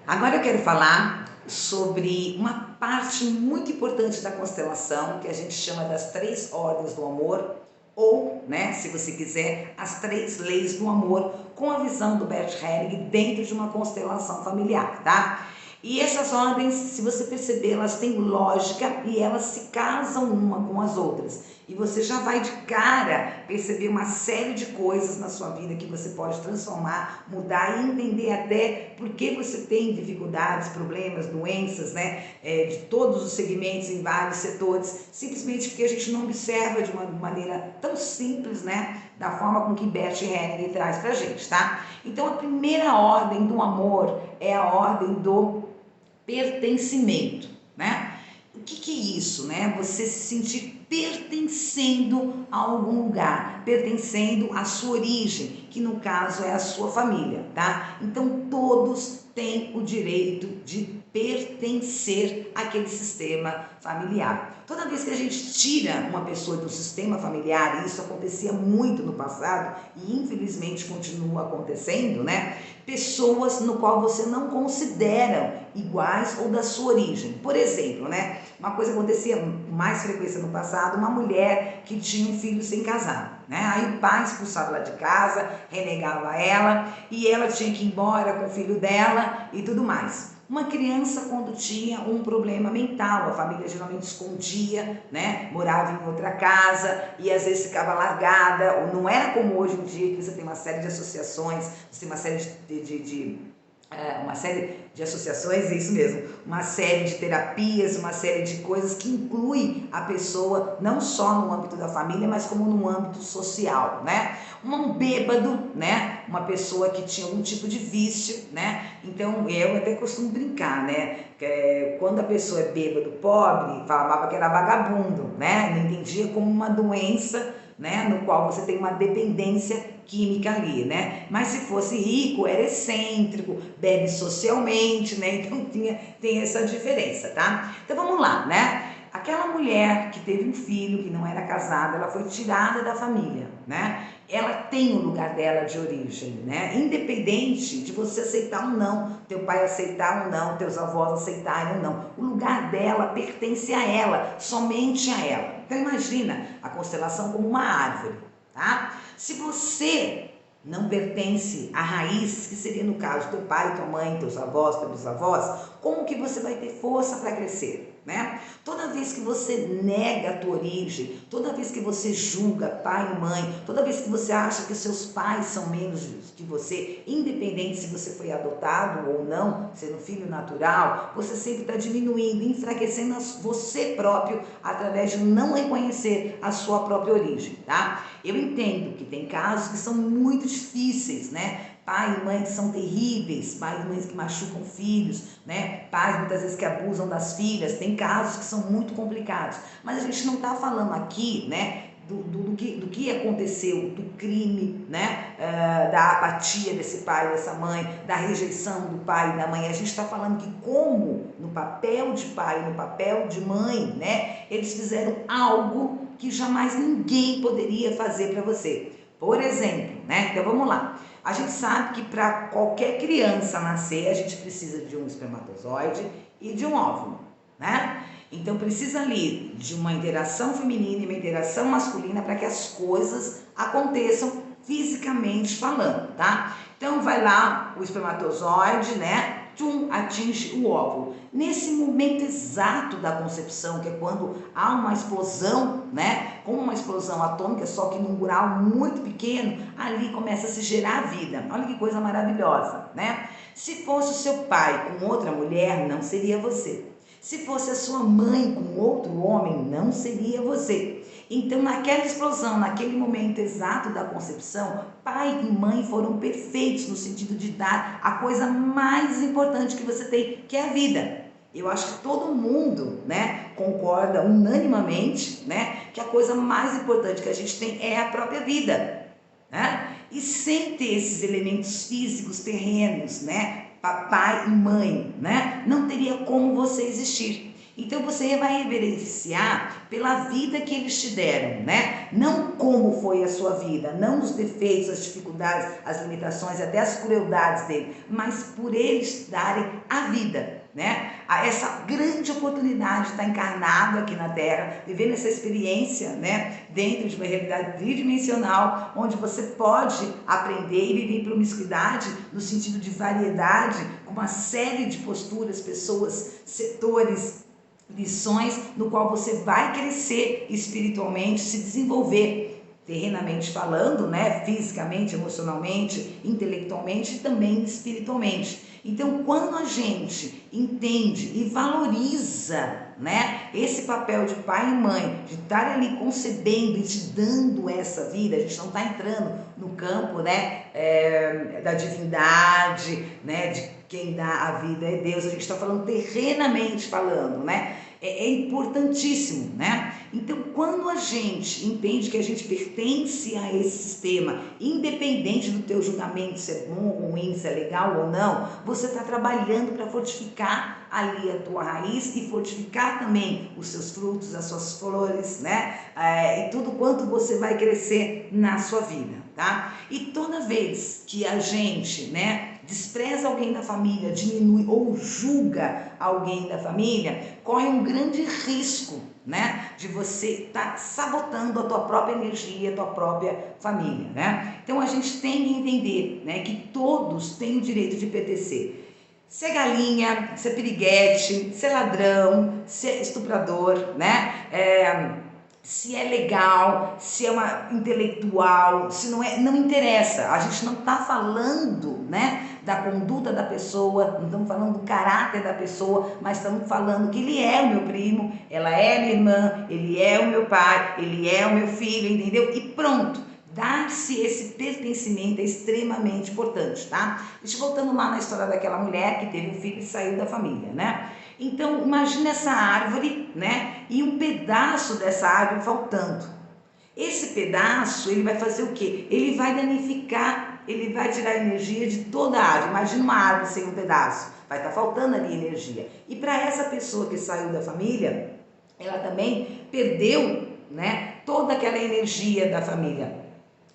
Agora eu quero falar sobre uma parte muito importante da constelação, que a gente chama das 3 ordens do amor, ou, se você quiser, as 3 leis do amor, com a visão do Bert Helling dentro de uma constelação familiar, tá? E essas ordens, se você perceber, elas têm lógica e elas se casam uma com as outras. E você já vai de cara perceber uma série de coisas na sua vida que você pode transformar, mudar e entender até por que você tem dificuldades, problemas, doenças, de todos os segmentos, em vários setores, simplesmente porque a gente não observa de uma maneira tão simples, da forma com que Bert Helling traz pra gente, tá? Então a primeira ordem do amor é a ordem do pertencimento, O que é isso, Você se sentir pertencendo a algum lugar, pertencendo à sua origem, que no caso é a sua família, tá? Então todos têm o direito de pertencer àquele sistema familiar. Toda vez que a gente tira uma pessoa do sistema familiar, e isso acontecia muito no passado e infelizmente continua acontecendo, pessoas no qual você não considera iguais ou da sua origem. Por exemplo, uma coisa que acontecia com mais frequência no passado, uma mulher que tinha um filho sem casar. Aí o pai expulsava ela de casa, renegava ela e ela tinha que ir embora com o filho dela e tudo mais. Uma criança, quando tinha um problema mental, a família geralmente escondia, morava em outra casa e às vezes ficava largada, ou não era como hoje em dia, que você tem uma série de associações, você tem uma série uma série de associações, é isso mesmo, uma série de terapias, uma série de coisas que inclui a pessoa não só no âmbito da família, mas como no âmbito social, Um bêbado, uma pessoa que tinha algum tipo de vício, Então eu até costumo brincar, quando a pessoa é bêbado pobre, falava que era vagabundo, Não entendia como uma doença, no qual você tem uma dependência química ali, Mas se fosse rico, era excêntrico, bebe socialmente, Então tem essa diferença, tá? Então vamos lá, Aquela mulher que teve um filho, que não era casada, ela foi tirada da família, Ela tem o lugar dela de origem, Independente de você aceitar ou não, teu pai aceitar ou não, teus avós aceitarem ou não, o lugar dela pertence a ela, somente a ela. Então imagina a constelação como uma árvore, tá? Se você não pertence à raiz, que seria no caso teu pai, tua mãe, teus avós, teus bisavós, como que você vai ter força para crescer, Toda vez que você nega a tua origem, toda vez que você julga pai e mãe, toda vez que você acha que seus pais são menos que você, independente se você foi adotado ou não, sendo filho natural, você sempre está diminuindo, enfraquecendo você próprio através de não reconhecer a sua própria origem, tá? Eu entendo que tem casos que são muito difíceis, Pai e mãe que são terríveis, pais e mães que machucam filhos, Pais muitas vezes que abusam das filhas, tem casos que são muito complicados. Mas a gente não está falando aqui, do que aconteceu, do crime, da apatia desse pai, dessa mãe, da rejeição do pai e da mãe. A gente está falando que como no papel de pai, no papel de mãe, eles fizeram algo que jamais ninguém poderia fazer para você. Por exemplo, então vamos lá. A gente sabe que para qualquer criança nascer, a gente precisa de um espermatozoide e de um óvulo, Então precisa ali de uma interação feminina e uma interação masculina para que as coisas aconteçam fisicamente falando, tá? Então vai lá o espermatozoide, atinge o óvulo. Nesse momento exato da concepção, que é quando há uma explosão, como uma explosão atômica, só que num grau muito pequeno, ali começa a se gerar a vida. Olha que coisa maravilhosa, Se fosse o seu pai com outra mulher, não seria você. Se fosse a sua mãe com outro homem, não seria você. Então, naquela explosão, naquele momento exato da concepção, pai e mãe foram perfeitos no sentido de dar a coisa mais importante que você tem, que é a vida. Eu acho que todo mundo, concorda unanimamente, que a coisa mais importante que a gente tem é a própria vida, E sem ter esses elementos físicos, terrenos, papai e mãe, não teria como você existir. Então você vai reverenciar pela vida que eles te deram, né? Não como foi a sua vida, não os defeitos, as dificuldades, as limitações, até as crueldades dele, mas por eles darem a vida, né? Essa grande oportunidade de estar encarnado aqui na Terra, vivendo essa experiência, né? Dentro de uma realidade tridimensional, onde você pode aprender e viver em promiscuidade, no sentido de variedade, com uma série de posturas, pessoas, setores, lições, no qual você vai crescer espiritualmente, se desenvolver terrenamente falando, né, fisicamente, emocionalmente, intelectualmente e também espiritualmente. Então, quando a gente entende e valoriza, né, esse papel de pai e mãe, de estar ali concebendo e te dando essa vida, a gente não está entrando no campo, né, da divindade, né, de quem dá a vida é Deus, a gente está falando terrenamente falando, né? É importantíssimo, né? Então, quando a gente entende que a gente pertence a esse sistema, independente do teu julgamento, se é bom ou ruim, se é legal ou não, você está trabalhando para fortificar ali a tua raiz e fortificar também os seus frutos, as suas flores, né? E tudo quanto você vai crescer na sua vida, tá? E toda vez que a gente, né, despreza alguém da família, diminui ou julga alguém da família, corre um grande risco, né, de você estar sabotando a tua própria energia, a tua própria família, né? Então a gente tem que entender, né, que todos têm o direito de pertencer. Se é galinha, se é piriguete, se é ladrão, se é estuprador, né? Se é legal, se é uma intelectual, se não é, não interessa. A gente não está falando, né, da conduta da pessoa, não estamos falando do caráter da pessoa, mas estamos falando que ele é o meu primo, ela é minha irmã, ele é o meu pai, ele é o meu filho, entendeu? E pronto. Dar-se esse pertencimento é extremamente importante, tá? Deixa eu voltando lá na história daquela mulher que teve um filho e saiu da família, né? Então, imagina essa árvore, né? E um pedaço dessa árvore faltando. Esse pedaço, ele vai fazer o quê? Ele vai danificar, ele vai tirar energia de toda a árvore. Imagina uma árvore sem um pedaço. Vai estar faltando ali energia. E para essa pessoa que saiu da família, ela também perdeu, né, toda aquela energia da família.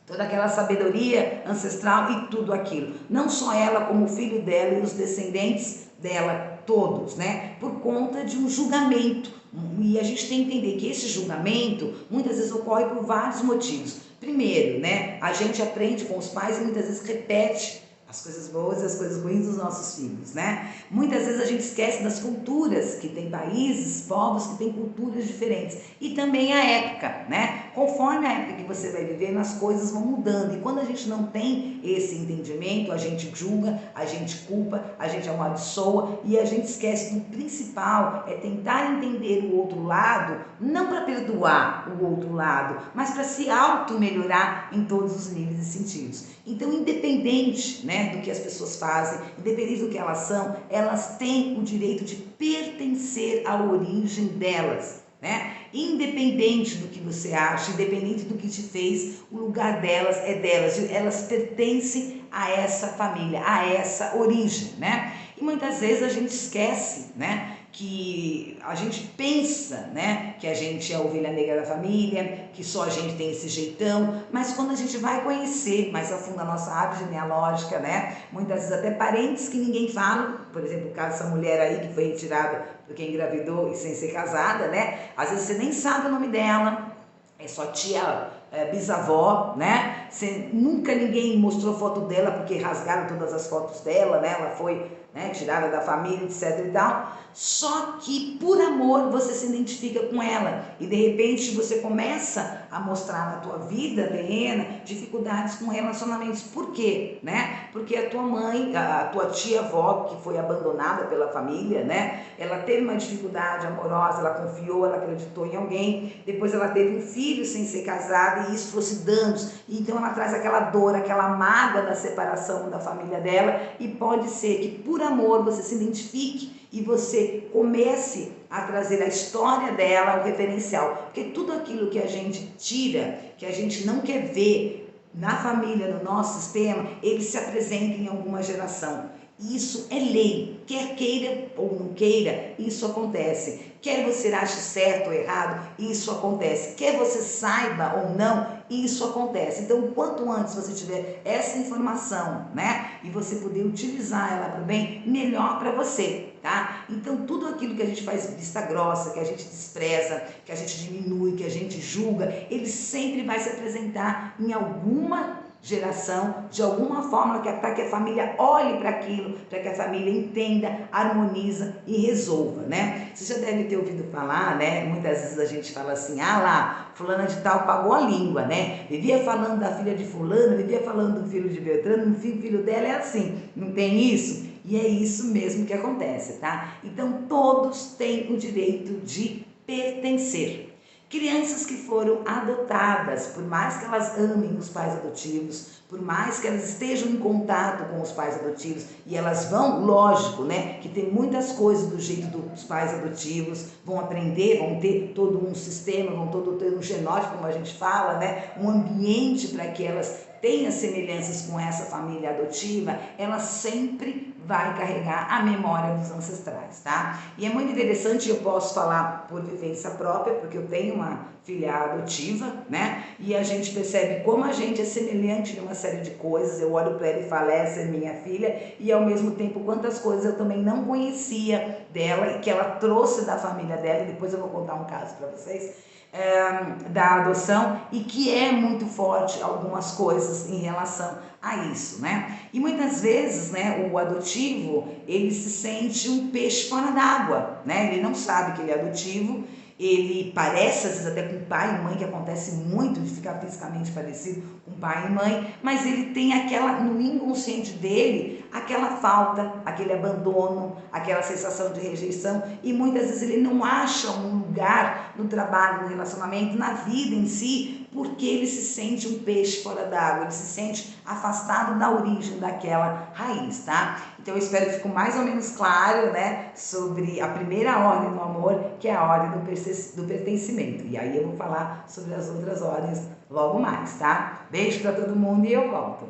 Toda aquela sabedoria ancestral e tudo aquilo. Não só ela, como o filho dela e os descendentes dela, todos, né? Por conta de um julgamento. E a gente tem que entender que esse julgamento, muitas vezes, ocorre por vários motivos. Primeiro, né? A gente aprende com os pais e muitas vezes repete as coisas boas e as coisas ruins dos nossos filhos, né? Muitas vezes a gente esquece das culturas, que tem países, povos que têm culturas diferentes. E também a época, né? Conforme a época que você vai vivendo, as coisas vão mudando. E quando a gente não tem esse entendimento, a gente julga, a gente culpa, a gente amaldiçoa e a gente esquece do principal, é tentar entender o outro lado, não para perdoar o outro lado, mas para se auto-melhorar em todos os níveis e sentidos. Então, independente, né, do que as pessoas fazem, independente do que elas são, elas têm o direito de pertencer à origem delas, né? Independente do que você acha, independente do que te fez, o lugar delas é delas, elas pertencem a essa família, a essa origem, né? E muitas vezes a gente esquece, né, que a gente pensa, né, que a gente é a ovelha negra da família, que só a gente tem esse jeitão, mas quando a gente vai conhecer mais a fundo a nossa árvore genealógica, né, muitas vezes até parentes que ninguém fala, por exemplo, o caso dessa mulher aí que foi retirada porque engravidou e sem ser casada, né, às vezes você nem sabe o nome dela, é só tia, bisavó, né, você, nunca ninguém mostrou foto dela porque rasgaram todas as fotos dela, né, ela foi, né, tirada da família, etc e tal, só que por amor você se identifica com ela e de repente você começa a mostrar na tua vida terrena dificuldades com relacionamentos. Por quê? Né? Porque a tua mãe, a tua tia-avó que foi abandonada pela família, né, ela teve uma dificuldade amorosa, ela confiou, ela acreditou em alguém, depois ela teve um filho sem ser casada e isso trouxe danos, então ela traz aquela dor, aquela mágoa da separação da família dela e pode ser que por amor você se identifique e você comece a trazer a história dela, o referencial. Porque tudo aquilo que a gente tira, que a gente não quer ver na família, no nosso sistema, ele se apresenta em alguma geração. Isso é lei, quer queira ou não queira, isso acontece. Quer você ache certo ou errado, isso acontece. Quer você saiba ou não, isso acontece. Então, quanto antes você tiver essa informação, né, e você poder utilizar ela para o bem, melhor para você, tá? Então, tudo aquilo que a gente faz vista grossa, que a gente despreza, que a gente diminui, que a gente julga, ele sempre vai se apresentar em alguma geração, de alguma forma, para que a família olhe para aquilo, para que a família entenda, harmoniza e resolva, né? Você já deve ter ouvido falar, né? Muitas vezes a gente fala assim, ah lá, fulana de tal pagou a língua, né? Vivia falando da filha de fulano, vivia falando do filho de Beltrano, no fim o filho dela é assim, não tem isso? E é isso mesmo que acontece, tá? Então todos têm o direito de pertencer. Crianças que foram adotadas, por mais que elas amem os pais adotivos, por mais que elas estejam em contato com os pais adotivos, e elas vão, lógico, né, que tem muitas coisas do jeito dos pais adotivos, vão aprender, vão ter todo um sistema, vão ter um genótipo, como a gente fala, né, um ambiente para que elas tenham semelhanças com essa família adotiva, ela sempre vai carregar a memória dos ancestrais, tá? E é muito interessante, eu posso falar por vivência própria, porque eu tenho uma filha adotiva, né? E a gente percebe como a gente é semelhante em uma série de coisas. Eu olho para ela e falo, essa é minha filha, e ao mesmo tempo quantas coisas eu também não conhecia dela e que ela trouxe da família dela, e depois eu vou contar um caso para vocês, da adoção, e que é muito forte algumas coisas em relação a isso, né? E muitas vezes, né, o adotivo, ele se sente um peixe fora d'água, né? Ele não sabe que ele é adotivo, ele parece, às vezes, até com pai e mãe, que acontece muito de ficar fisicamente parecido com pai e mãe, mas ele tem aquela, no inconsciente dele, aquela falta, aquele abandono, aquela sensação de rejeição, e muitas vezes ele não acha um lugar no trabalho, no relacionamento, na vida em si, porque ele se sente um peixe fora d'água, ele se sente afastado da origem daquela raiz, tá? Então eu espero que ficou mais ou menos claro, né, sobre a primeira ordem do amor, que é a ordem do pertencimento. E aí eu vou falar sobre as outras ordens logo mais, tá? Beijo para todo mundo e eu volto.